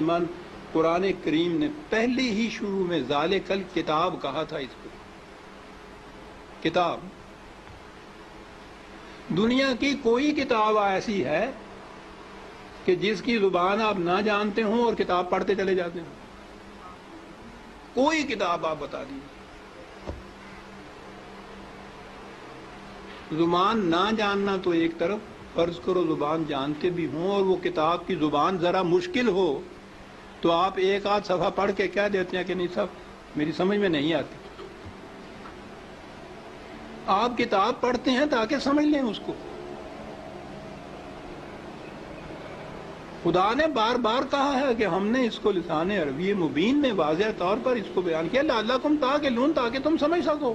من قرآن کریم نے پہلے ہی شروع میں ذالکل کتاب کہا تھا. اس کو کتاب، دنیا کی کوئی کتاب ایسی ہے کہ جس کی زبان آپ نہ جانتے ہوں اور کتاب پڑھتے چلے جاتے ہوں؟ کوئی کتاب آپ بتا دیجیے. زبان نہ جاننا تو ایک طرف، فرض کرو زبان جانتے بھی ہوں اور وہ کتاب کی زبان ذرا مشکل ہو تو آپ ایک آدھ صفحہ پڑھ کے کہہ دیتے ہیں کہ نہیں صاحب میری سمجھ میں نہیں آتی. آپ کتاب پڑھتے ہیں تاکہ سمجھ لیں اس کو. خدا نے بار بار کہا ہے کہ ہم نے اس کو لسان عربی مبین میں واضح طور پر اس کو بیان کیا، لعلکم تعقلون، تاکہ تم سمجھ سکو.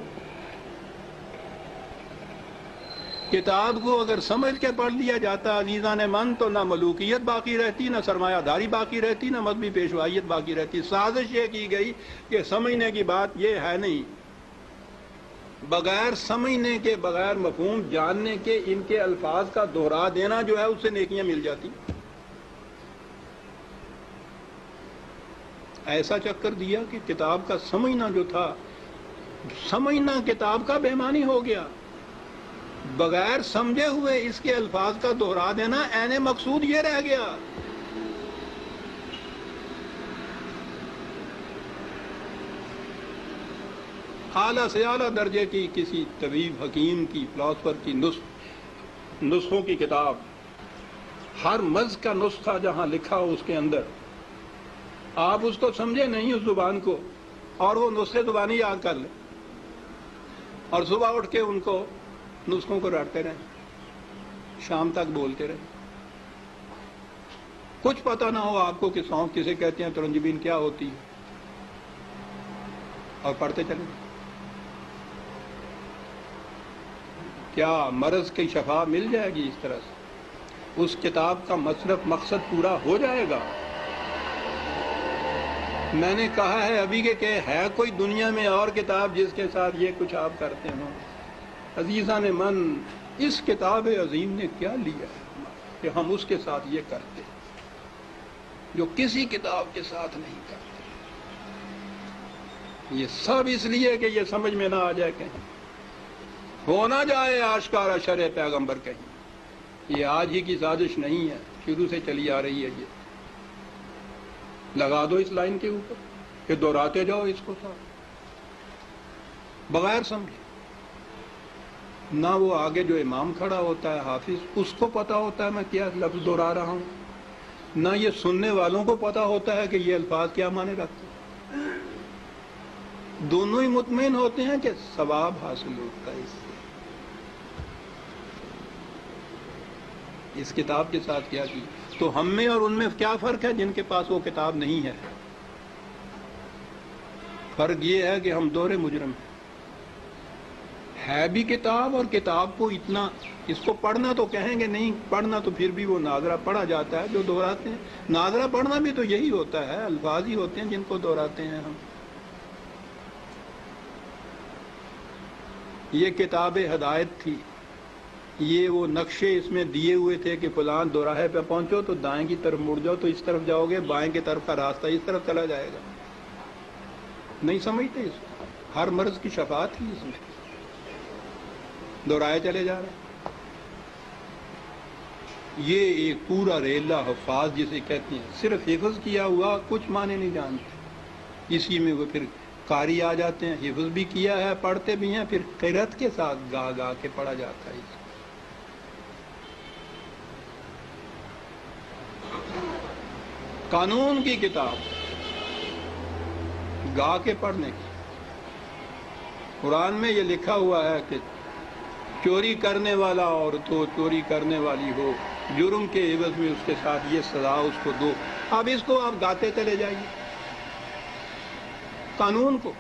کتاب کو اگر سمجھ کے پڑھ لیا جاتا عزیزان من تو نہ ملوکیت باقی رہتی، نہ سرمایہ داری باقی رہتی، نہ مذہبی پیشوائیت باقی رہتی. سازش یہ کی گئی کہ سمجھنے کی بات یہ ہے نہیں، بغیر سمجھنے کے، بغیر مفہوم جاننے کے ان کے الفاظ کا دہرا دینا جو ہے اس سے نیکیاں مل جاتی. ایسا چکر دیا کہ کتاب کا سمجھنا جو تھا، سمجھنا کتاب کا بے معنی ہو گیا. بغیر سمجھے ہوئے اس کے الفاظ کا دہرا دینا عین مقصود یہ رہ گیا. اعلیٰ سے اعلیٰ درجے کی کسی طبیب، حکیم کی، فلاسفر کی نسخوں کی کتاب، ہر مرض کا نسخہ جہاں لکھا ہو اس کے اندر، آپ اس کو سمجھے نہیں اس زبان کو اور وہ نسخے زبانی یاد کر لیں اور صبح اٹھ کے ان کو نسخوں کو رٹتے رہیں، شام تک بولتے رہیں. کچھ پتہ نہ ہو آپ کو کہ سونف کسے کہتے ہیں، ترنجبین کیا ہوتی ہے، اور پڑھتے چلیں. کیا مرض کی شفا مل جائے گی اس طرح سے؟ اس کتاب کا مصرف مقصد پورا ہو جائے گا؟ میں نے کہا ہے ابھی کہ ہے کوئی دنیا میں اور کتاب جس کے ساتھ یہ کچھ آپ کرتے ہوں؟ عزیزان من، اس کتاب عظیم نے کیا لیا ہے کہ ہم اس کے ساتھ یہ کرتے جو کسی کتاب کے ساتھ نہیں کرتے. یہ سب اس لیے کہ یہ سمجھ میں نہ آ جائے، کہیں ہو نہ جائے آشکارا شرع پیغمبر کہیں. یہ آج ہی کی سازش نہیں ہے، شروع سے چلی آ رہی ہے. یہ لگا دو اس لائن کے اوپر کہ دہراتے جاؤ اس کو ساتھ، بغیر سمجھے. نہ وہ آگے جو امام کھڑا ہوتا ہے حافظ، اس کو پتا ہوتا ہے میں کیا لفظ دہرا رہا ہوں، نہ یہ سننے والوں کو پتا ہوتا ہے کہ یہ الفاظ کیا معنی رکھتے ہیں. دونوں ہی مطمئن ہوتے ہیں کہ ثواب حاصل ہوتا ہے. اس کتاب کے ساتھ کیا کی تو ہم میں اور ان میں کیا فرق ہے جن کے پاس وہ کتاب نہیں ہے؟ فرق یہ ہے کہ ہم دور مجرم ہیں. ہے بھی کتاب اور کتاب کو اتنا، اس کو پڑھنا تو کہیں گے نہیں پڑھنا، تو پھر بھی وہ ناظرہ پڑھا جاتا ہے جو دہراتے ہیں. ناظرہ پڑھنا بھی تو یہی ہوتا ہے، الفاظ ہی ہوتے ہیں جن کو دہراتے ہیں ہم. یہ کتاب ہدایت تھی، یہ وہ نقشے اس میں دیے ہوئے تھے کہ فلان دوراہے پہ پہنچو تو دائیں کی طرف مڑ جاؤ تو اس طرف جاؤ گے، بائیں کی طرف کا راستہ اس طرف چلا جائے گا. نہیں سمجھتے اس کو. ہر مرض کی شفا تھی اس میں، دہرائے چلے جا رہے ہیں. یہ ایک پورا ریلا حفاظ جسے کہتے ہیں، صرف حفظ کیا ہوا، کچھ معنی نہیں جانتے. اسی میں وہ پھر قاری آ جاتے ہیں، حفظ بھی کیا ہے، پڑھتے بھی ہیں، پھر قرأت کے ساتھ گا گا کے پڑھا جاتا ہے. قانون کی کتاب گا کے پڑھنے کی. قرآن میں یہ لکھا ہوا ہے کہ چوری کرنے والا عورت ہو، چوری کرنے والی ہو، جرم کے عوض میں اس کے ساتھ یہ سزا اس کو دو. اب اس کو آپ گاتے چلے جائیے قانون کو.